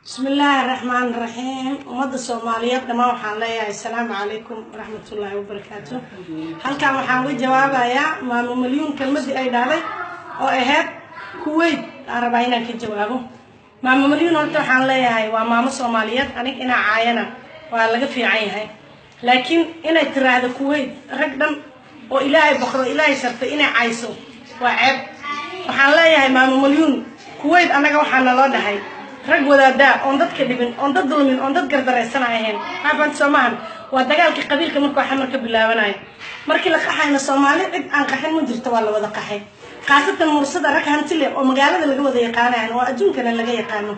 بسم الله الرحمن الرحيم ومد الصوماليات دما waxaan leeyahay assalaamu calaykum waraxmatullaahi wabarakaatuh halkaan waxaan uga jawaabayaa maamo milyuun kelmadii ay dhacday oo ahayd Kuwait aan rabaa inaan ka jawaabo maamo milyuun horta waxaan leeyahay waa maamo Soomaaliyeed aniga inaa caayana waa laga fiican yahay laakiin inay tiraahdo Kuwait rag dhan oo Ilaahay boqor Ilaahay shartay inay caayso waa ceeb waxaan leeyahay maamo milyuun Kuwait anaga waxaan naloo dhahay rag wadaada on dadka dhibin on dad dulmin on dad gardareysanayeen afan Soomaal waa dagaalkii qabiilka markuu xamar ka bilaabanay markii la qaxayna Soomaali cid aan qaxin ma jirto waa la wada qaxay qaasatan mursada rag hanti leh oo magaalada laga wada yaqaanay oo adduunkana laga yaqaano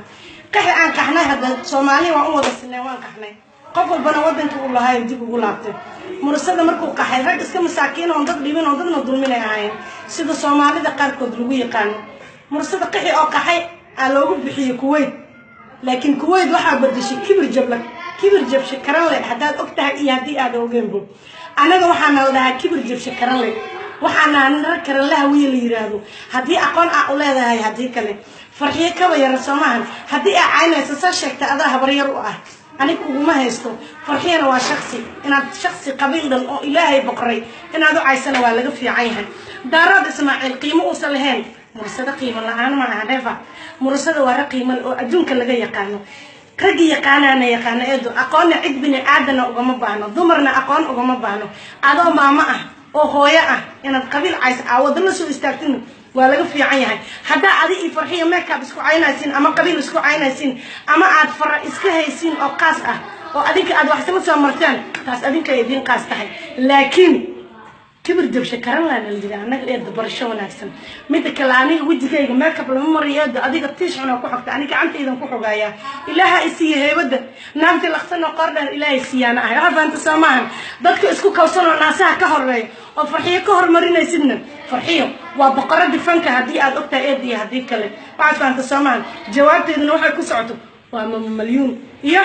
qaxi aan qaxnay hadda Soomaali waa u wada sinay waan qaxnay qof walbana wadanka uu lahaay dib ugu laabtay mursada markuu qaxay rag iska masaakiin oo dad dhibin oo dadna dulminay ahayn sida Soomaalida qaarkood lagu yaqaano mursada qaxi oo qaxay aloogu bixiyo Kuwait laakiin Kuwait waxa badashay kibir jab shakaran leh hadaad ogtahay iyo hadii aad ogeynbo anaga waxaan leedahay kibir jab shakaran leh waxaan aan karan laha wiil la yiraahdo hadii aqoon u leedahay hadii kale farxiye ka yar Soomahan hadii ay caynayso sa sheegta adaa habar yar u ah aniga ugu ma haysto farxiyana waa shakhsi qabiil dhan oo Ilaahay boqoray inaad u caysana waa laga fiican yahay daarad Ismaaciil qiimo u salahayn mursada qiimo la'aan ma aha mursada waa raqiimo oo adduunka laga yaqaano ragi yaqaanana eedo aqoon cid bini aadana uga ma baahno dumarna aqoon uga ma baahno adoo maama ah oo hooyo ah inaad qabiil cays wadana soo istaagtin waa laga fiican yahay hada adi farxiyo makeup isku caynaysin ama qabiil isku caynaysin ama aad fara iska haysin oo qaas ah oo adinka aad wax soo martaan taas adinka idin qaas tahay laakiin kibir jab shakaran la leeyahay anaga ee barasho wanaagsan mid kale aniga wajigayga makeup lama mariyo adiga tiishana ku xogta aniga gacantaydan ku xogaaya ilaaha isiye heebada naamti laqsan qordhan ilaahay siyaana ah afanta Soomahan dadku isku kalsoon oo naasaha ka horeeyo oo farxiyo ka hormarinaysidna farxiyo waa boqorada fanka hadii aad ogtahay eedii hadii kale afanta Soomahan jawaabteeduna waxay ku socoto waa milyuun iyo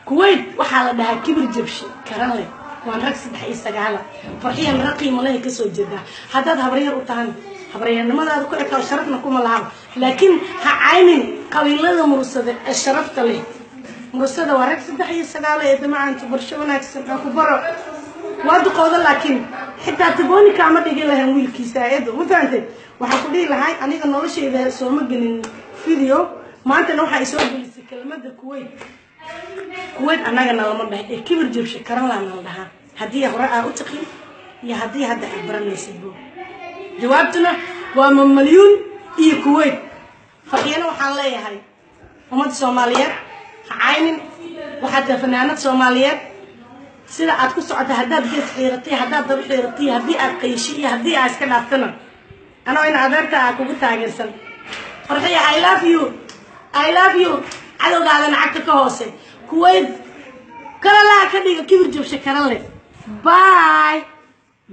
Kuwait waxa la dhahaa kibir jab shakaran leh waan rag saddex iyo sagaal farxiyan raqiimo leh ka soo jeeda hadaad habaryar u tahan habaryarnimadaada ku ekaaw sharafna kuma laha laakiin ha caynin qabiilada mursada ee sharafta leh mursada waa rag saddex iyo sagaal ee damaantu barsho wanaagsan ku baro wada qooda laakiin xitaa tiboonika ama dhigi lahayn wiilkiisa eedo ma fahamtay waxa ku dhigi lahayn aniga noloshayda soo ma gelin video maanta waxa ay soo gelisay kelmadda Kuwait anaga nalama dhahay kibir jab shakaran la dhahaa hadii hore aad u taqin iyo hadii hadda aad baranaysid jawaabtuna waa milyuun iyo Kuwait farxiyana waxaan leeyahay umad Soomaaliyeed caynin waxa fanaanad Soomaaliyeed sida aad ku socoto hadaad gees xiiratay hadaad dab xiiratay hadii aad qayshi iyo hadii aad iska dhaaftana ana in adeerta kugu taageersan farxiya I love you cadowgaada lacagta ka hoose Kuwait kala la ka dhiga kibir jab shakaran leh bye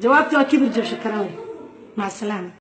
jawaabtu waa kibir jab shakaran leh ma salaam